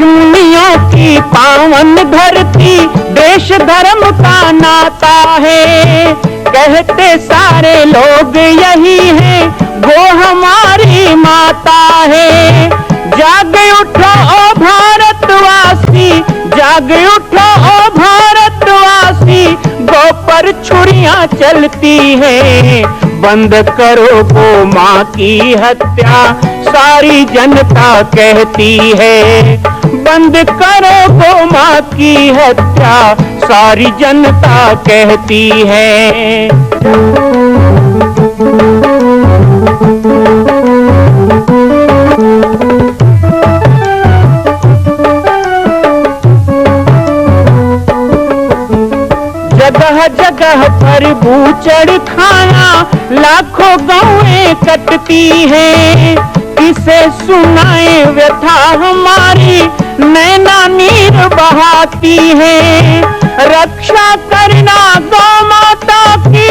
ऋषिमुनियों की पावन धरती, देश धर्म का नाता है। कहते सारे लोग यही है, वो हमारी माता है। जाग उठो ओ भारतवासी, जाग उठो ओ भारतवासी, गौ पर छुरियां चलती हैं। बंद करो गौ माँ की हत्या, सारी जनता कहती है। बंद करो गौ माँ की हत्या, सारी जनता कहती है। जगह जगह पर बूचड़ खाना, लाखों गौएं कटती हैं। किसे सुनाए व्यथा हमारी, नैना नीर बहाती है। रक्षा करना गौ माता की,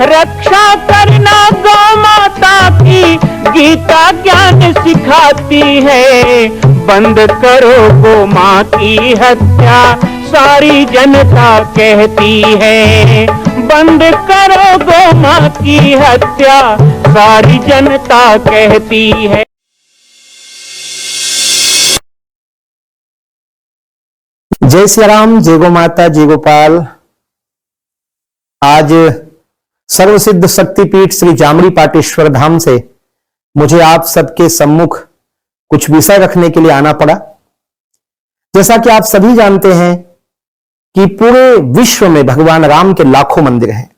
रक्षा करना गौ माता की, गीता ज्ञान सिखाती है। बंद करो गौ माँ की हत्या, सारी जनता कहती है। बंद करो गौ माँ की हत्या, सारी जनता कहती है। जय श्री राम, जय गो माता, जय गोपाल। आज सर्वसिद्ध शक्तिपीठ श्री जामड़ी पाटेश्वर धाम से मुझे आप सबके सम्मुख कुछ विषय रखने के लिए आना पड़ा। जैसा कि आप सभी जानते हैं कि पूरे विश्व में भगवान राम के लाखों मंदिर हैं,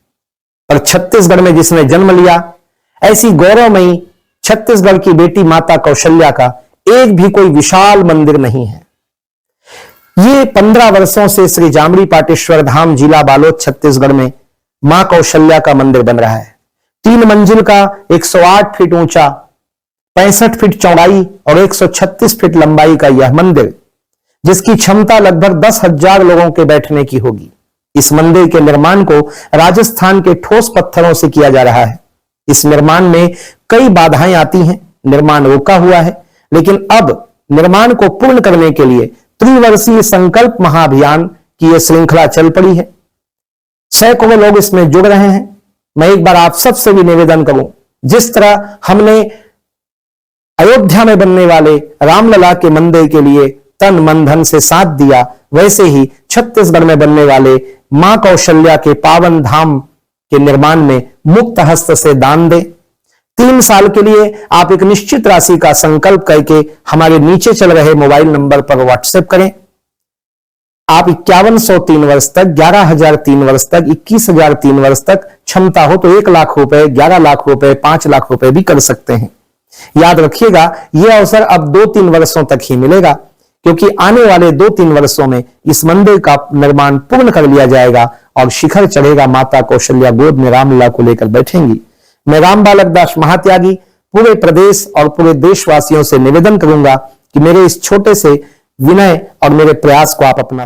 और छत्तीसगढ़ में जिसने जन्म लिया, ऐसी गौरवमयी छत्तीसगढ़ की बेटी माता कौशल्या का एक भी कोई विशाल मंदिर नहीं है। ये 15 वर्षों से श्री जामड़ी पाटेश्वर धाम, जिला बालोद, छत्तीसगढ़ में मां कौशल्या का मंदिर बन रहा है। 3 मंजिल का 108 फीट ऊंचा, 65 फीट चौड़ाई और 136 फीट लंबाई का यह मंदिर, जिसकी क्षमता लगभग 10,000 लोगों के बैठने की होगी। इस मंदिर के निर्माण को राजस्थान के ठोस पत्थरों से किया जा रहा है। इस निर्माण में कई बाधाएं आती हैं, निर्माण रुका हुआ है, लेकिन अब निर्माण को पूर्ण करने के लिए त्रिवर्षीय संकल्प महाअभियान की यह श्रृंखला चल पड़ी है। सैकड़ों लोग इसमें जुड़ रहे हैं। मैं एक बार आप सबसे भी निवेदन करूं, जिस तरह हमने अयोध्या में बनने वाले रामलला के मंदिर के लिए तन मन धन से साथ दिया, वैसे ही छत्तीसगढ़ में बनने वाले मां कौशल्या के पावन धाम के निर्माण में मुक्त हस्त से दान दें। 3 साल के लिए आप एक निश्चित राशि का संकल्प करके हमारे नीचे चल रहे मोबाइल नंबर पर व्हाट्सएप करें। आप 5100 3 वर्ष तक, 11,000 3 वर्ष तक, 21,000 3 वर्ष तक, क्षमता हो तो 1 लाख रुपए, 11 लाख रुपए, 5 लाख रुपए भी कर सकते हैं। याद रखिएगा, यह अवसर अब 2-3 वर्षों तक ही मिलेगा, क्योंकि आने वाले 2-3 वर्षों में इस मंदिर का निर्माण पूर्ण कर लिया जाएगा और शिखर चढ़ेगा। माता कौशल्या गोद में रामलला को लेकर बैठेंगी। मैं राम बालक दास महात्यागी पूरे प्रदेश और पूरे देशवासियों से निवेदन करूंगा कि मेरे इस छोटे से विनय और मेरे प्रयास को आप अपना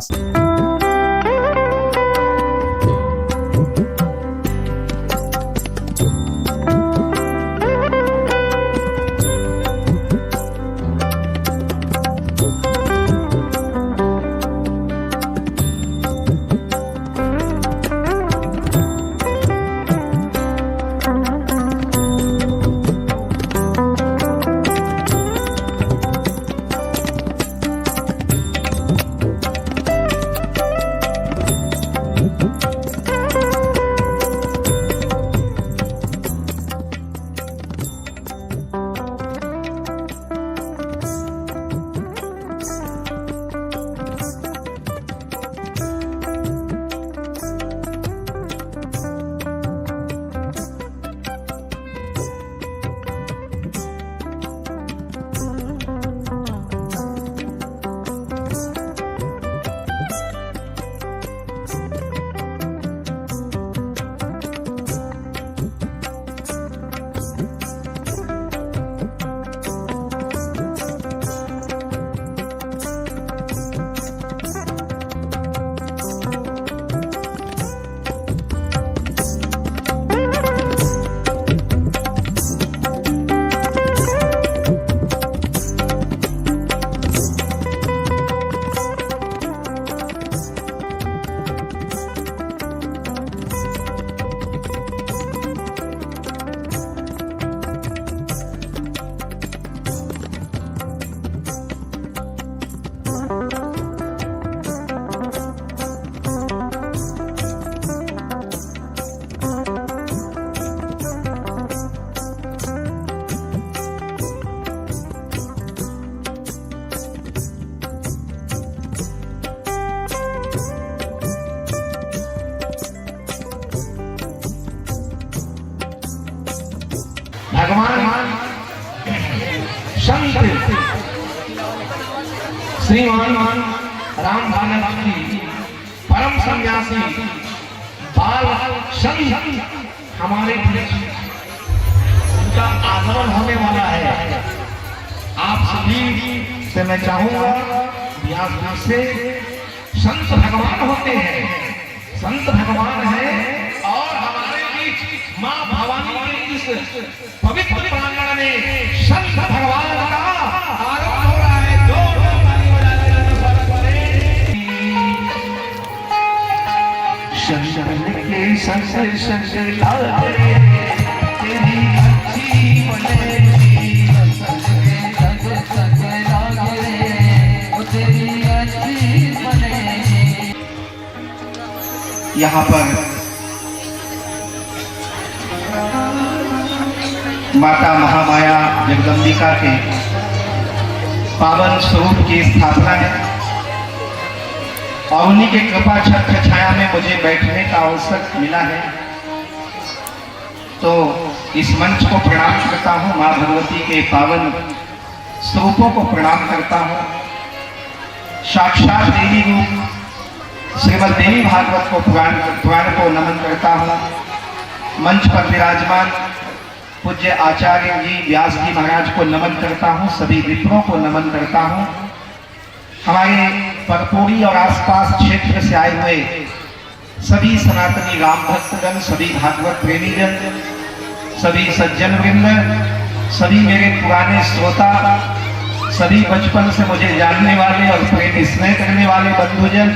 श्रीमान राम भानव जी परम सन्यासी बाल संत हमारे उनका आगमन होने वाला है। आप सभी से मैं चाहूंगा व्यास से संत भगवान होते हैं, संत भगवान है और हमारे बीच मां भवानी के इस पवित्र प्रांगण में संत भगवान का आगमन हो रहा है। शंकर के संग संग लागे तेरी अच्छी बनेगी, संग संग लागे तेरी अच्छी बनेगी। यहाँ पर माता महामाया जगदम्बिका के पावन स्वरूप की स्थापना है और उन्हीं के कृपा छत्र छाया में मुझे बैठने का अवसर मिला है। तो इस मंच को प्रणाम करता हूँ, माँ भगवती के पावन स्वरूपों को प्रणाम करता हूँ। साक्षात देवी रूप श्रीमद देवी भागवत को पुराण को नमन करता हूँ। मंच पर विराजमान पूज्य आचार्य जी व्यास जी महाराज को नमन करता हूँ। सभी विप्रों को नमन करता हूँ। हमारे परपोड़ी और आसपास क्षेत्र से आए हुए सभी सनातनी राम भक्तगण, सभी भागवत प्रेमीजन, सभी सज्जन वृंद, सभी मेरे पुराने श्रोता, सभी बचपन से मुझे जानने वाले और प्रेम स्नेह करने वाले बंधुजन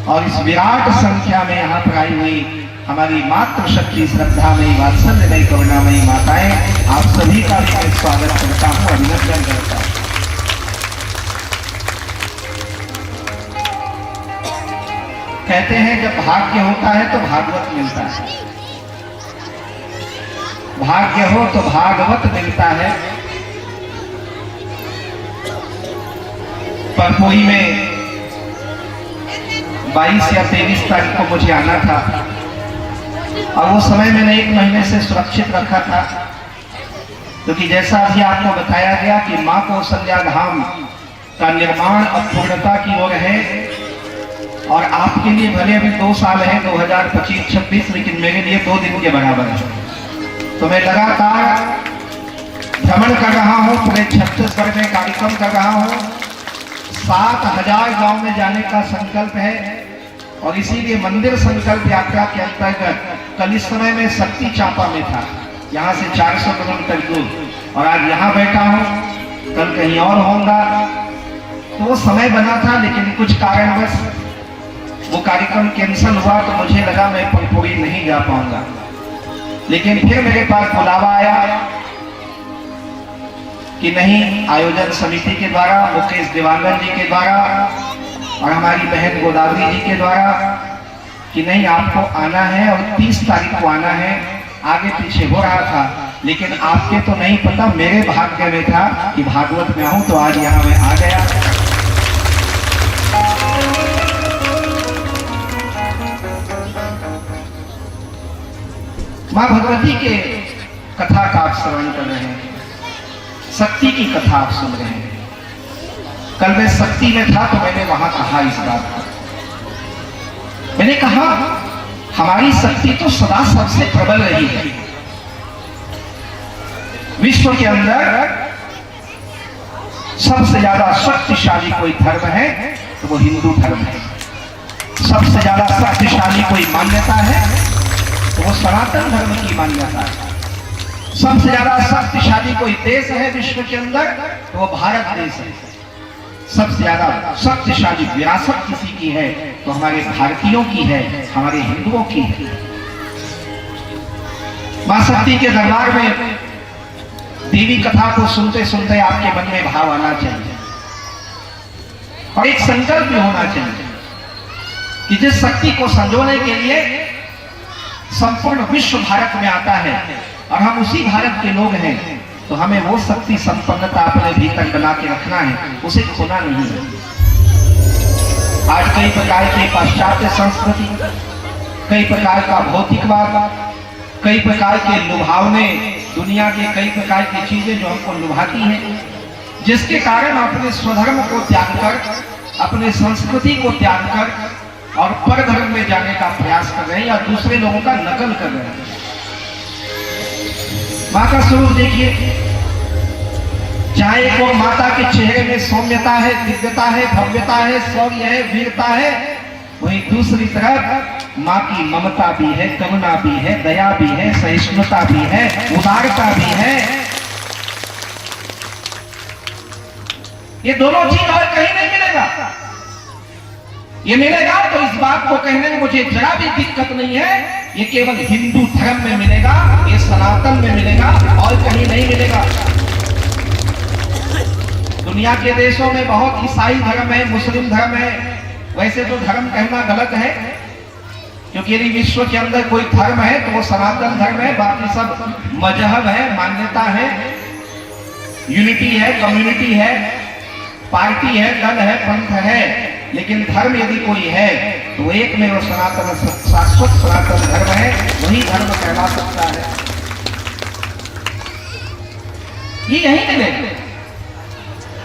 और इस विराट संख्या में यहाँ पर आई हुई हमारी मातृशक्ति श्रद्धामयी वात्सल्यमयी करुणामयी माताएं, आप सभी का भी स्वागत करता हूँ, अभिनंदन करता हूँ। कहते हैं जब भाग्य होता है तो भागवत मिलता है, भाग्य हो तो भागवत मिलता है। परपोई में 22 या 23 तारीख को मुझे आना था और वो समय मैंने 1 महीने से सुरक्षित रखा था, क्योंकि जैसा अभी आपको बताया गया कि मां कौशल्या धाम का निर्माण अब पूर्णता की ओर है और आपके लिए भले अभी 2 साल है 2025-26, लेकिन मेरे लिए 2 दिन के बराबर है। तो मैं लगातार भ्रमण कर रहा हूँ, पूरे छत्तीसगढ़ में कार्यक्रम कर रहा हूँ। 7000 गांव में जाने का संकल्प है और इसीलिए मंदिर संकल्प यात्रा के अंतर्गत कल इस समय में शक्ति चापा में था, यहाँ से 400 किलोमीटर दूर, और आज यहाँ बैठा हूँ, कल कहीं और होगा। तो वो समय बना था, लेकिन कुछ कारणवश वो कार्यक्रम कैंसिल हुआ, तो मुझे लगा मैं परपोई नहीं जा पाऊंगा। लेकिन फिर मेरे पास बुलावा आया कि नहीं, आयोजन समिति के द्वारा, मुकेश देवांगन जी के द्वारा और हमारी बहन गोदावरी जी के द्वारा, कि नहीं आपको आना है और 30 तारीख को आना है। आगे पीछे हो रहा था, लेकिन आपके तो नहीं पता, मेरे भाग्य में था कि भागवत में आऊं, तो आज यहाँ मैं आ गया। मां भगवती के कथा का आप श्रवण कर रहे हैं, शक्ति की कथा आप सुन रहे हैं। कल मैं शक्ति में था तो मैंने वहां कहा इस बात को, मैंने कहा हमारी शक्ति तो सदा सबसे प्रबल रही है। विश्व के अंदर सबसे ज्यादा शक्तिशाली कोई धर्म है तो वो हिंदू धर्म है। सबसे ज्यादा शक्तिशाली कोई मान्यता है तो वो सनातन धर्म की मान्यता है। सबसे ज्यादा शक्तिशाली कोई देश है विश्व के अंदर तो वो भारत देश है। सबसे ज्यादा शक्तिशाली विरासत किसी की है तो हमारे भारतीयों की है, हमारे हिंदुओं की है। मां शक्ति के दरबार में देवी कथा को सुनते सुनते आपके मन में भाव आना चाहिए और एक संकल्प भी होना चाहिए कि जिस शक्ति को संजोने के लिए संपूर्ण विश्व भारत में आता है और हम उसी भारत के लोग हैं, तो हमें वो शक्ति संपन्नता अपने भीतर बना के रखना है, उसे खोना नहीं है। आज कई प्रकार की पाश्चात्य संस्कृति, कई प्रकार का भौतिकवाद, कई प्रकार के लुभावने, दुनिया के कई प्रकार की चीजें जो हमको लुभाती हैं, जिसके कारण अपने स्वधर्म को त्याग कर, अपने संस्कृति को त्याग कर और परधर्म में जाने का प्रयास कर रहे हैं या दूसरे लोगों का नकल कर रहे हैं। मां का स्वरूप देखिए, चाहे वो माता के चेहरे में सौम्यता है, दिव्यता है, भव्यता है, शौर्य है, वीरता है, वहीं दूसरी तरफ मां की ममता भी है, करुणा भी है, दया भी है, सहिष्णुता भी है, उदारता भी है। ये दोनों चीज और कहीं नहीं मिलेगा। ये मिलेगा तो इस बात को कहने में मुझे जरा भी दिक्कत नहीं है, ये केवल हिंदू धर्म में मिलेगा, ये सनातन में मिलेगा और कहीं नहीं मिलेगा। दुनिया के देशों में बहुत ईसाई धर्म है, मुस्लिम धर्म है। वैसे तो धर्म कहना गलत है, क्योंकि यदि विश्व के अंदर कोई धर्म है तो वो सनातन धर्म है, बाकी सब मजहब है, मान्यता है, यूनिटी है, कम्युनिटी है, पार्टी है, दल है, पंथ है। लेकिन धर्म यदि कोई है तो वो एक में वो सनातन, शाश्वत सनातन धर्म है, वही धर्म कहला सकता है। ये यही मिलेगा।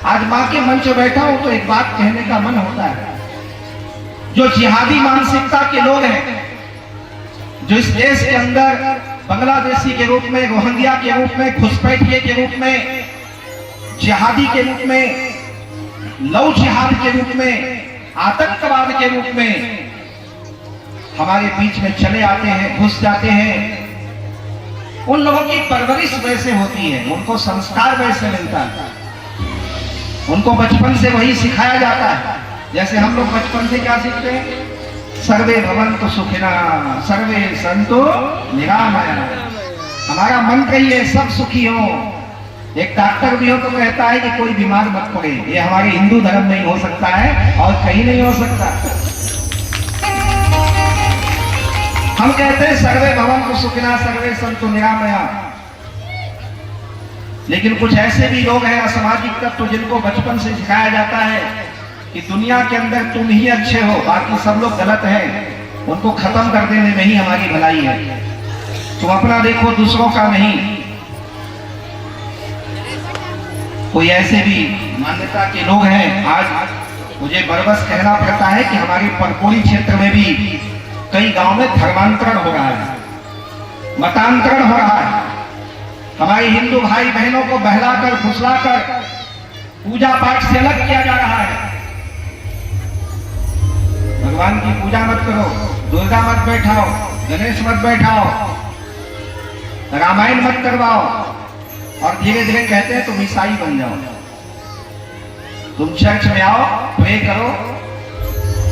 आज मां के मंच बैठा हूं तो एक बात कहने का मन होता है। जो जिहादी मानसिकता के लोग हैं, जो इस देश के अंदर बांग्लादेशी के रूप में, रोहिंग्या के रूप में, घुसपैठिए के रूप में, जिहादी के रूप में, लव जिहाद के रूप में, आतंकवाद के रूप में हमारे बीच में चले आते हैं, घुस जाते हैं, उन लोगों की परवरिश वैसे होती है, उनको संस्कार वैसे मिलता है, उनको बचपन से वही सिखाया जाता है। जैसे हम लोग बचपन से क्या सीखते हैं? सर्वे भवन्तु सुखिना सर्वे सन्तु निरामया। हमारा मंत्र ही है, सब सुखी हो। एक डॉक्टर भी हो तो कहता है कि कोई बीमार मत पड़े। ये हमारे हिंदू धर्म में ही हो सकता है और कहीं नहीं हो सकता। हम कहते हैं सर्वे भवन्तु सुखिना सर्वे सन्तु निरामया, लेकिन कुछ ऐसे भी लोग हैं असामाजिक तत्व, जिनको बचपन से सिखाया जाता है कि दुनिया के अंदर तुम ही अच्छे हो, बाकी सब लोग गलत हैं। उनको खत्म कर देने में ही हमारी भलाई है। तुम अपना देखो, दूसरों का नहीं। कोई ऐसे भी मान्यता के लोग हैं, आज मुझे बरबस कहना पड़ता है कि हमारे परकोली क्षेत्र में भी कई गांव में धर्मांतरण हो रहा है, मतांतरण हो रहा है। हमारे हिंदू भाई बहनों को बहलाकर, फुसलाकर पूजा पाठ से अलग किया जा रहा है। भगवान की पूजा मत करो, दुर्गा मत बैठाओ, गणेश मत बैठाओ, रामायण मत करवाओ, और धीरे धीरे कहते हैं तुम ईसाई बन जाओ। तुम चर्च में आओ, प्रे करो।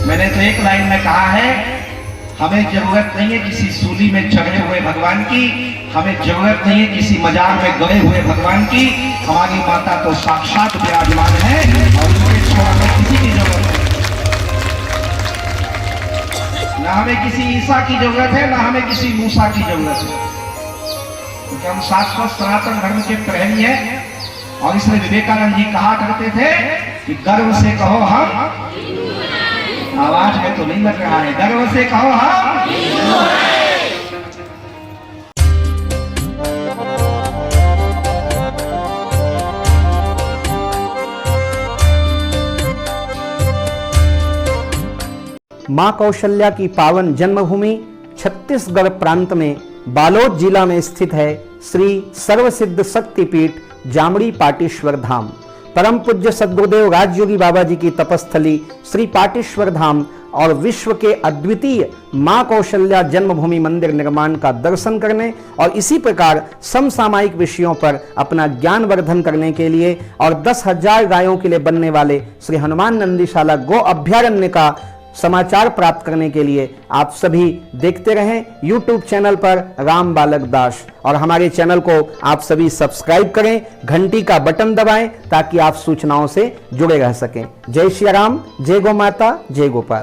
मैंने तो एक लाइन में कहा है, हमें जरूरत नहीं है किसी सूली में चढ़े हुए भगवान की, हमें जरूरत नहीं है किसी मजार में गए हुए भगवान की। हमारी माता तो साक्षात विराजमान है और उनके छोड़ हमें किसी की जरूरत है। ना हमें किसी ईसा की जरूरत है, ना हमें किसी मूसा की जरूरत है, क्योंकि हम शाश्वत सनातन धर्म के प्रहरी हैं। और इसलिए विवेकानंद जी कहा करते थे कि गर्व से कहो हम, आवाज में तो नहीं लग रहा है, गर्व से कहो हम। मां कौशल्या की पावन जन्मभूमि छत्तीसगढ़ प्रांत में बालोद जिला में स्थित है श्री सर्वसिद्ध शक्तिपीठ जामड़ी पाटेश्वर धाम। परम पूज्य सद्गुरुदेव राजयोगी बाबा जी की तपस्थली श्री पाटेश्वर धाम और विश्व के अद्वितीय मां कौशल्या जन्मभूमि मंदिर निर्माण का दर्शन करने और इसी प्रकार समसामयिक विषयों पर अपना ज्ञानवर्धन करने के लिए और 10,000 गायों के लिए बनने वाले श्री हनुमान नंदीशाला गो अभ्यारण्य का समाचार प्राप्त करने के लिए आप सभी देखते रहें YouTube चैनल पर राम बालक दास, और हमारे चैनल को आप सभी सब्सक्राइब करें, घंटी का बटन दबाएं ताकि आप सूचनाओं से जुड़े रह सकें। जय श्री राम, जय गौ माता, जय गोपाल।